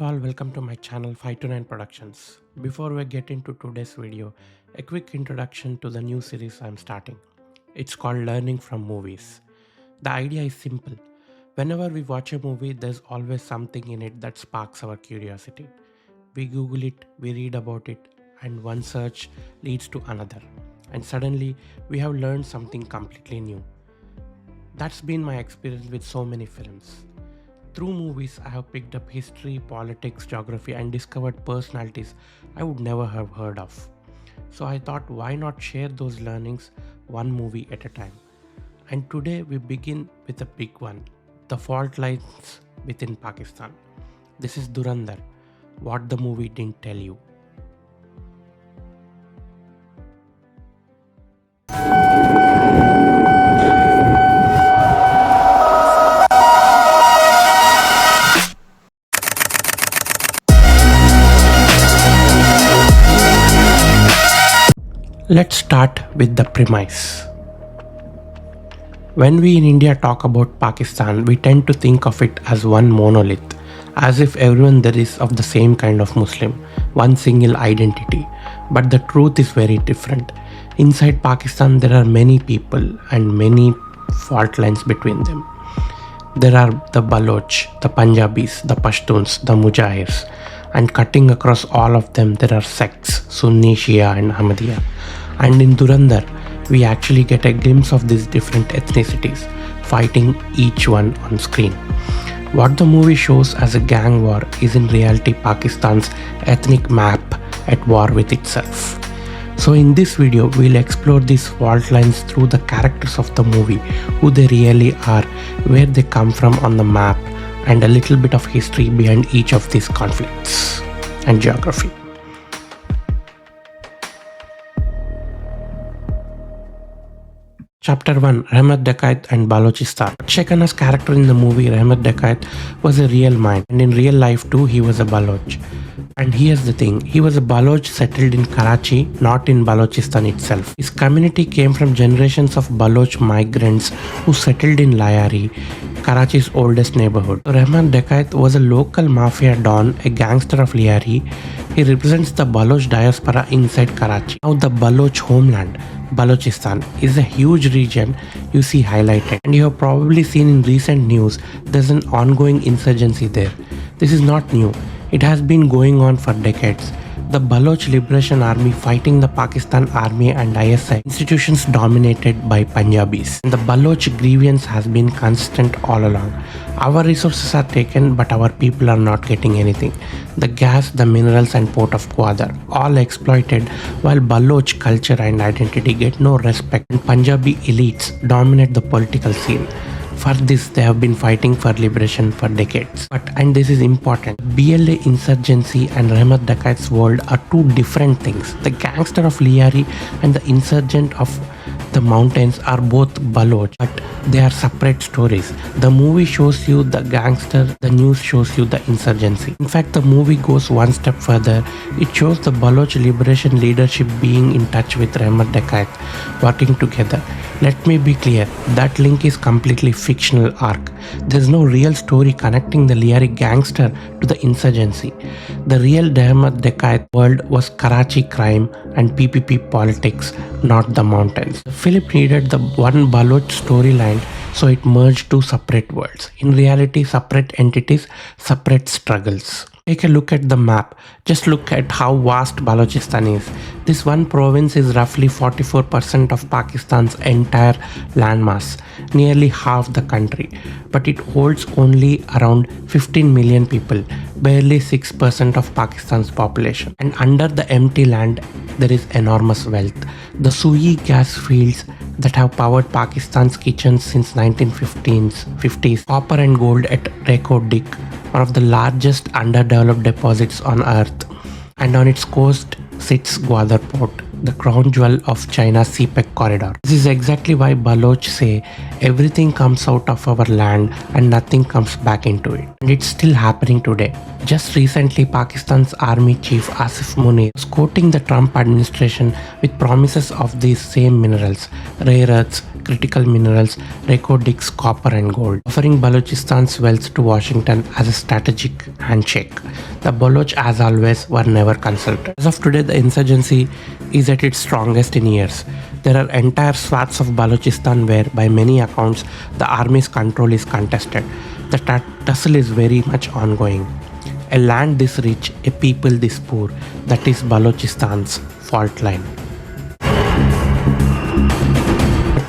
all, welcome to my channel 529 Productions. Before we get into today's video, a quick introduction to the new series I'm starting. It's called Learning from Movies. The idea is simple. Whenever we watch a movie, there's always something in it that sparks our curiosity. We Google it, we read about it, and one search leads to another. And suddenly, we have learned something completely new. That's been my experience with so many films. Through movies, I have picked up history, politics, geography, and discovered personalities I would never have heard of. So I thought, why not share those learnings one movie at a time? And today we begin with a big one, the fault lines within Pakistan. This is Dhurandar, what the movie didn't tell you. Let's start with the premise. When we in India talk about Pakistan, we tend to think of it as one monolith, as if everyone there is of the same kind of Muslim, one single identity. But the truth is very different. Inside Pakistan, there are many people and many fault lines between them. There are the Baloch, the Punjabis, the Pashtuns, the Mujahirs, and cutting across all of them there are sects, Sunni, Shia and Ahmadiyya. And in Dhurandar, we actually get a glimpse of these different ethnicities, fighting each one on screen. What the movie shows as a gang war is in reality Pakistan's ethnic map at war with itself. So in this video, we'll explore these fault lines through the characters of the movie, who they really are, where they come from on the map, and a little bit of history behind each of these conflicts and geography. Chapter 1, Rehmat, Dakait and Balochistan. Shekhana's character in the movie Rehmat Dakait was a real man, and in real life too he was a Baloch. And here's the thing, he was a Baloch settled in Karachi, not in Balochistan itself. His community came from generations of Baloch migrants who settled in Lyari, Karachi's oldest neighborhood. Rehmat Dakait was a local mafia don, a gangster of Lyari. He represents the Baloch diaspora inside Karachi. Now the Baloch homeland, Balochistan, is a huge region you see highlighted, and you have probably seen in recent news there's an ongoing insurgency there. This is not new. It has been going on for decades. The Baloch Liberation Army fighting the Pakistan Army and ISI, institutions dominated by Punjabis. And the Baloch grievance has been constant all along. Our resources are taken, but our people are not getting anything. The gas, the minerals and port of Gwadar, all exploited, while Baloch culture and identity get no respect, and Punjabi elites dominate the political scene. For this, they have been fighting for liberation for decades. And this is important, BLA insurgency and Rehmat Dakait's world are two different things. The gangster of Lyari and the insurgent of the mountains are both Baloch, but they are separate stories. The movie shows you the gangster, the news shows you the insurgency. In fact, the movie goes one step further. It shows the Baloch liberation leadership being in touch with Rehmat Dakait, working together. Let me be clear, that link is completely fictional arc. There's no real story connecting the Lyari gangster to the insurgency. The real Rehmat Dakait world was Karachi crime and PPP politics, not the mountains. The film needed the one Baloch storyline, so it merged two separate worlds. In reality, separate entities, separate struggles. Take a look at the map. Just look at how vast Balochistan is. This one province is roughly 44% of Pakistan's entire landmass, nearly half the country. But it holds only around 15 million people, barely 6% of Pakistan's population. And under the empty land, there is enormous wealth. The Sui gas fields that have powered Pakistan's kitchens since 1950s, copper and gold at Record Dick, one of the largest underdeveloped deposits on earth. And on its coast sits Gwadar port, the crown jewel of China's CPEC corridor. This is exactly why Baloch say everything comes out of our land and nothing comes back into it. And it's still happening today. Just recently, Pakistan's Army Chief Asif Munir was quoting the Trump administration with promises of these same minerals, rare earths, critical minerals, recordics, copper and gold, offering Balochistan's wealth to Washington as a strategic handshake. The Baloch, as always, were never consulted. As of today, the insurgency is at its strongest in years. There are entire swaths of Balochistan where, by many accounts, the army's control is contested. The tussle is very much ongoing. A land this rich, a people this poor, that is Balochistan's fault line.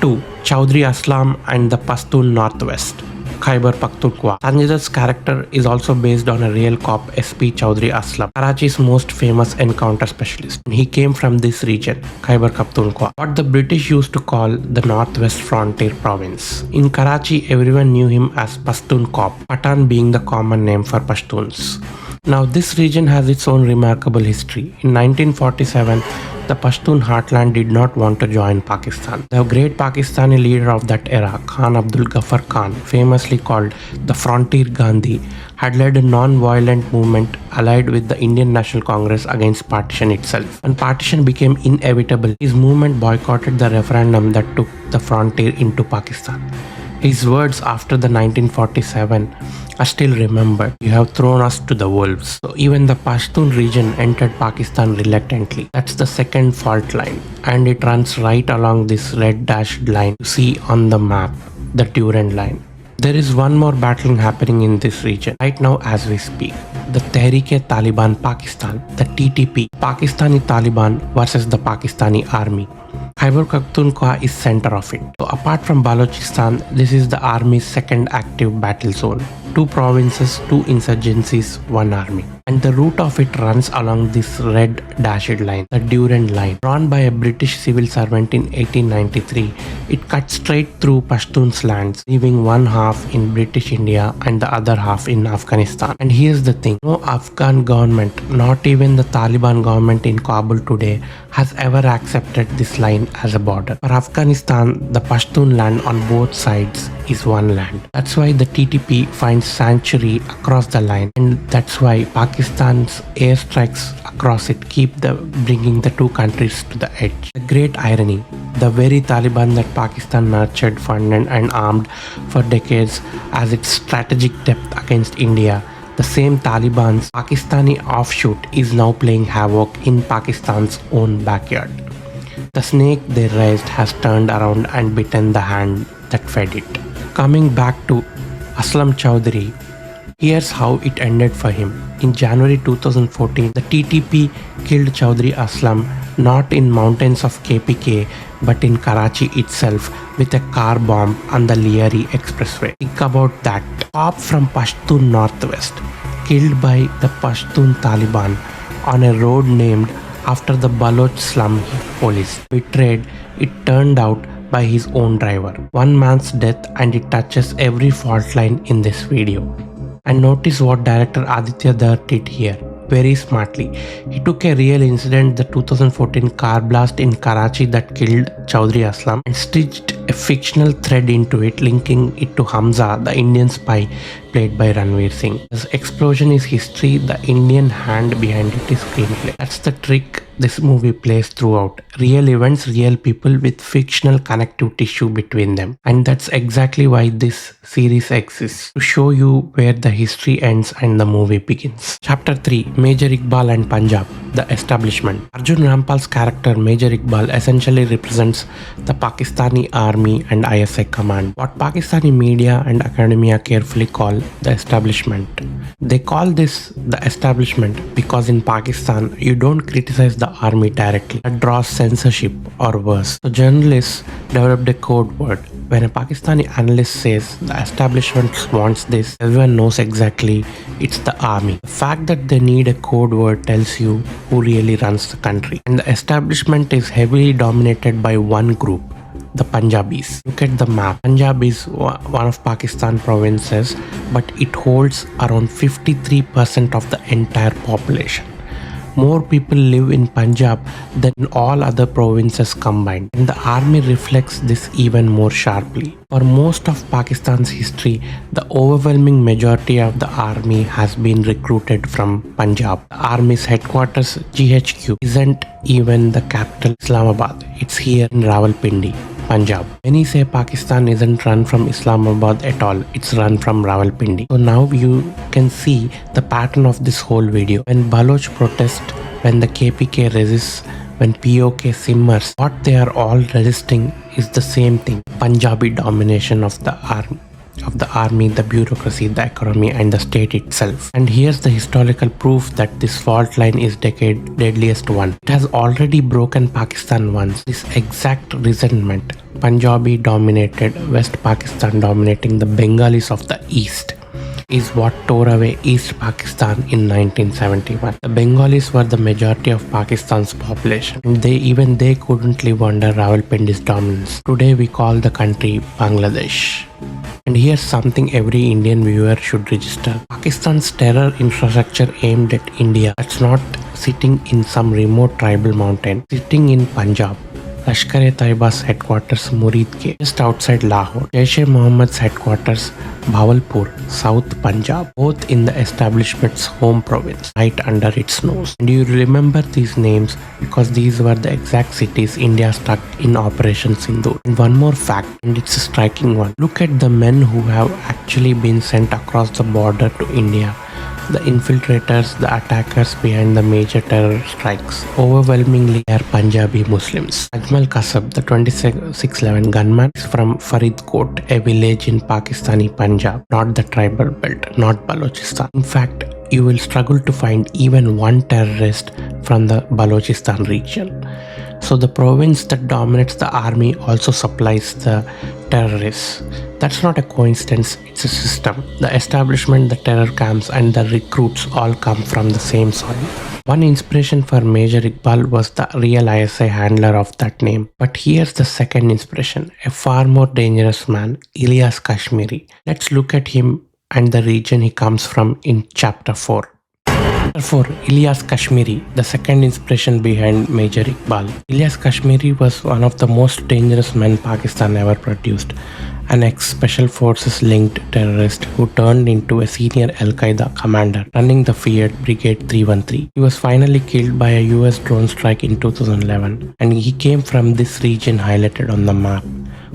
2. Chaudhry Aslam and the Pashtun Northwest, Khyber Pakhtunkhwa. Sanjay's character is also based on a real cop, SP Chaudhry Aslam, Karachi's most famous encounter specialist. He came from this region, Khyber Pakhtunkhwa, what the British used to call the Northwest Frontier Province. In Karachi, everyone knew him as Pashtun cop, Pathan being the common name for Pashtuns. Now, this region has its own remarkable history. In 1947, the Pashtun heartland did not want to join Pakistan. The great Pakistani leader of that era, Khan Abdul Ghaffar Khan, famously called the Frontier Gandhi, had led a non-violent movement allied with the Indian National Congress against partition itself. When partition became inevitable, his movement boycotted the referendum that took the frontier into Pakistan. His words after the 1947 are still remembered. You have thrown us to the wolves. So even the Pashtun region entered Pakistan reluctantly. That's the second fault line, and it runs right along this red dashed line you see on the map, the Dhurandar line. There is one more battle happening in this region right now as we speak. The Tehreek-e-Taliban Pakistan, the TTP, Pakistani Taliban versus the Pakistani army. Khyber Pakhtunkhwa is center of it. So apart from Balochistan, this is the army's second active battle zone. 2 provinces, 2 insurgencies, 1 army. And the route of it runs along this red dashed line, the Dhurandar line. Drawn by a British civil servant in 1893, it cuts straight through Pashtun's lands, leaving one half in British India and the other half in Afghanistan. And here's the thing, no Afghan government, not even the Taliban government in Kabul today, has ever accepted this line as a border. For Afghanistan, the Pashtun land on both sides is one land. That's why the TTP finds sanctuary across the line, and that's why Pakistan's airstrikes across it keep bringing the 2 countries to the edge. The great irony, the very Taliban that Pakistan nurtured, funded and armed for decades as its strategic depth against India, the same Taliban's Pakistani offshoot is now playing havoc in Pakistan's own backyard. The snake they raised has turned around and bitten the hand that fed it. Coming back to Aslam Chaudhry, here's how it ended for him. In January 2014, the TTP killed Chaudhry Aslam not in mountains of KPK but in Karachi itself with a car bomb on the Lyari expressway. Think about that. Cop from Pashtun Northwest killed by the Pashtun Taliban on a road named after the Baloch slum police. Betrayed, it turned out, by his own driver. One man's death, and it touches every fault line in this video. And notice what director Aditya Dar did here. Very smartly, he took a real incident, the 2014 car blast in Karachi that killed Chaudhry Aslam, and stitched a fictional thread into it, linking it to Hamza, the Indian spy played by Ranveer Singh. This explosion is history, the Indian hand behind it is screenplay. That's the trick this movie plays throughout. Real events, real people with fictional connective tissue between them. And that's exactly why this series exists, to show you where the history ends and the movie begins. Chapter 3, Major Iqbal and Punjab, the establishment. Arjun Rampal's character Major Iqbal essentially represents the Pakistani army and ISI command, what Pakistani media and academia carefully call the establishment. They call this the establishment because in Pakistan you don't criticize the army directly. That draws censorship or worse. So journalists developed a code word. When a Pakistani analyst says the establishment wants this, everyone knows exactly it's the army. The fact that they need a code word tells you who really runs the country. And the establishment is heavily dominated by one group, the Punjabis. Look at the map. Punjab is one of Pakistan provinces, but it holds around 53% of the entire population. More people live in Punjab than all other provinces combined, and the army reflects this even more sharply. For most of Pakistan's history, the overwhelming majority of the army has been recruited from Punjab. The army's headquarters, GHQ, isn't even the capital Islamabad. It's here in Rawalpindi, Punjab. Many say Pakistan isn't run from Islamabad at all, it's run from Rawalpindi. So now you can see the pattern of this whole video. When Baloch protest, when the KPK resists, when POK simmers, what they are all resisting is the same thing: Punjabi domination of the army, the bureaucracy, the economy, and the state itself. And here's the historical proof that this fault line is Dacait's deadliest one. It has already broken Pakistan once. This exact resentment, Punjabi dominated West Pakistan dominating the Bengalis of the East, is what tore away East Pakistan in 1971. The Bengalis were the majority of Pakistan's population, and they couldn't live under Rawalpindi's dominance. Today we call the country Bangladesh. And here's something every Indian viewer should register. Pakistan's terror infrastructure aimed at India, that's not sitting in some remote tribal mountain, sitting in Punjab. Lashkar-e-Taiba's headquarters Muridke, just outside Lahore. Jaish-e-Mohammed's headquarters Bahawalpur, South Punjab, both in the establishment's home province, right under its nose. And you remember these names because these were the exact cities India struck in Operation Sindoor. And one more fact, and it's a striking one. Look at the men who have actually been sent across the border to India. The infiltrators, the attackers behind the major terror strikes, overwhelmingly are Punjabi Muslims. Ajmal Kasab, the 2611 gunman, is from Faridkot, a village in Pakistani Punjab, not the tribal belt, not Balochistan. In fact, you will struggle to find even one terrorist from the Balochistan region. So the province that dominates the army also supplies the terrorists. That's not a coincidence, it's a system. The establishment, the terror camps, and the recruits all come from the same soil. One inspiration for Major Iqbal was the real ISI handler of that name. But here's the second inspiration, a far more dangerous man, Illiyas Kashmiri. Let's look at him and the region he comes from in chapter 4. Therefore, Illiyas Kashmiri, the second inspiration behind Major Iqbal. Illiyas Kashmiri was one of the most dangerous men Pakistan ever produced, an ex-special forces linked terrorist who turned into a senior Al-Qaeda commander running the feared Brigade 313. He was finally killed by a US drone strike in 2011, and he came from this region highlighted on the map,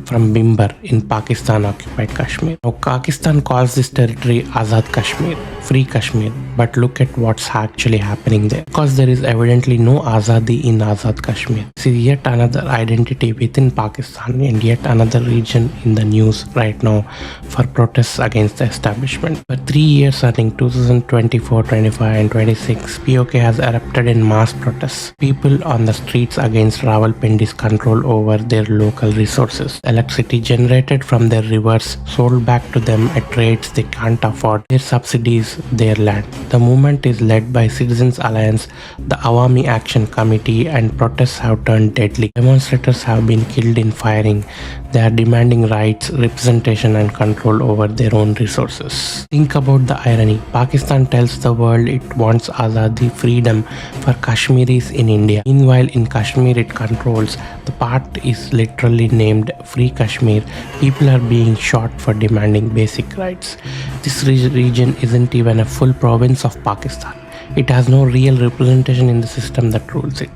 from Bimbar in Pakistan-occupied Kashmir. Now, Pakistan calls this territory Azad Kashmir, Free Kashmir, but look at what's actually happening there. Because there is evidently no Azadi in Azad Kashmir. This is yet another identity within Pakistan and yet another region in the news right now for protests against the establishment. For 3 years running 2024, 25 and 26, POK has erupted in mass protests. People on the streets against Rawalpindi's control over their local resources. Electricity generated from their rivers sold back to them at rates they can't afford. Their subsidies, their land. The movement is led by Citizens Alliance, the Awami Action Committee, and protests have turned deadly. Demonstrators have been killed in firing. They are demanding rights, representation, and control over their own resources. Think about the irony. Pakistan tells the world it wants Azadi, freedom for Kashmiris in India. Meanwhile, in Kashmir it controls. The part is literally named Free Kashmir. People are being shot for demanding basic rights. This region isn't even a full province of Pakistan. It has no real representation in the system that rules it.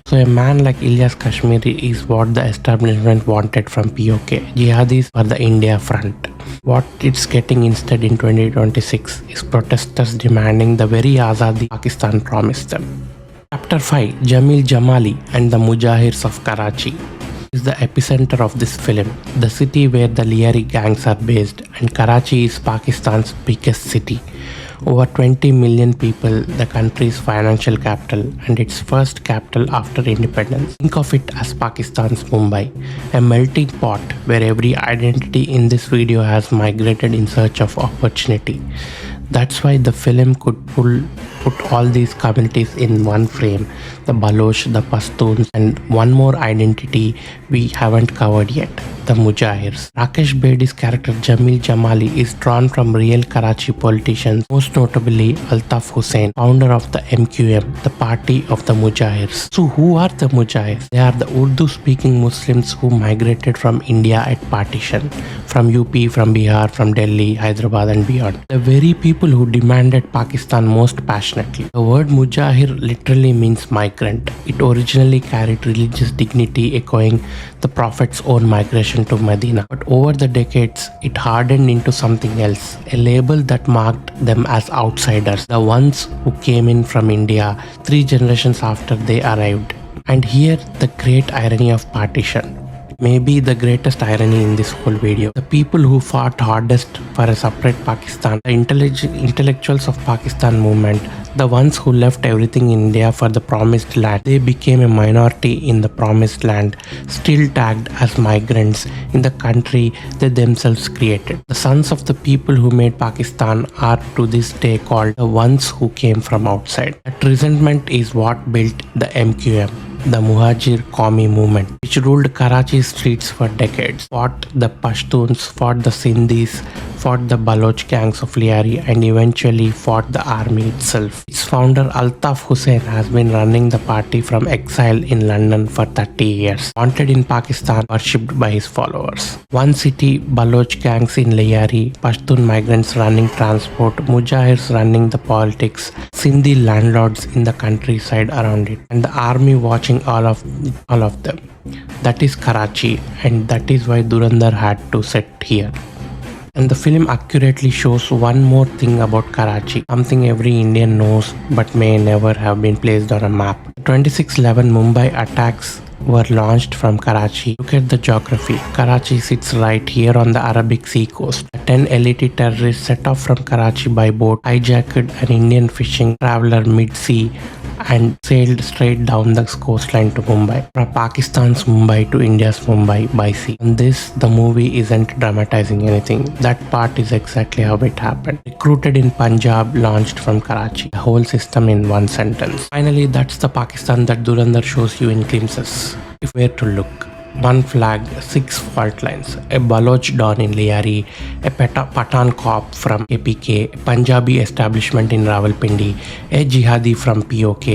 So a man like Illiyas Kashmiri is what the establishment wanted from POK. Jihadis for the India front. What it's getting instead in 2026 is protesters demanding the very Azadi Pakistan promised them. Chapter 5, Jameel, Jamali and the Mujahirs of Karachi is the epicenter of this film, the city where the Lyari gangs are based, and Karachi is Pakistan's biggest city. Over 20 million people, the country's financial capital and its first capital after independence. Think of it as Pakistan's Mumbai, a melting pot where every identity in this video has migrated in search of opportunity. That's why the film could put all these communities in one frame, the Baloch, the Pashtuns, and one more identity we haven't covered yet, the Mujahirs. Rakesh Bedi's character Jameel Jamali is drawn from real Karachi politicians, most notably Altaf Hussain, founder of the MQM, the party of the Mujahirs. So who are the Mujahirs? They are the Urdu-speaking Muslims who migrated from India at partition, from UP, from Bihar, from Delhi, Hyderabad and beyond. The very people who demanded Pakistan most passionately. The word Mujahir literally means migrant. It originally carried religious dignity, echoing the Prophet's own migration to Medina. But over the decades, it hardened into something else, a label that marked them as outsiders, the ones who came in from India 3 generations after they arrived. And here, the great irony of partition. Maybe the greatest irony in this whole video. The people who fought hardest for a separate Pakistan, the intellectuals of Pakistan movement, the ones who left everything in India for the promised land, they became a minority in the promised land, still tagged as migrants in the country they themselves created. The sons of the people who made Pakistan are to this day called the ones who came from outside. That resentment is what built the MQM, the Muhajir Qawmi movement, which ruled Karachi streets for decades, fought the Pashtuns, fought the Sindhis, fought the Baloch gangs of Lyari, and eventually fought the army itself. Its founder Altaf Hussain has been running the party from exile in London for 30 years, wanted in Pakistan, worshipped by his followers. One city, Baloch gangs in Lyari, Pashtun migrants running transport, Mujahirs running the politics, Sindhi landlords in the countryside around it, and the army watching all of them. That is Karachi, and that is why Dhurandar had to set here. And the film accurately shows one more thing about Karachi, something every Indian knows but may never have been placed on a map. 26/11 Mumbai attacks were launched from Karachi. Look at the geography. Karachi sits right here on the Arabic Sea coast. 10 elite terrorists set off from Karachi by boat, hijacked an Indian fishing traveler mid-sea and sailed straight down the coastline to Mumbai. From Pakistan's Mumbai to India's Mumbai by sea. And this, the movie isn't dramatizing anything. That part is exactly how it happened. Recruited in Punjab, launched from Karachi. The whole system in one sentence. Finally, that's the Pakistan that Dhurandhar shows you in glimpses. If where to look. 1 flag, 6 fault lines, a Baloch don in Lyari, a Pathan cop from APK, a Punjabi establishment in Rawalpindi, a jihadi from POK,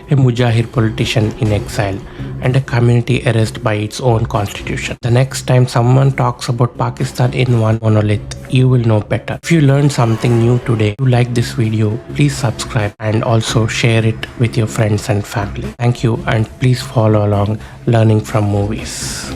a Mujahir politician in exile, and a community erased by its own constitution. The next time someone talks about Pakistan in one monolith, you will know better. If you learned something new today, if you like this video, please subscribe and also share it with your friends and family. Thank you, and please follow along learning from movies.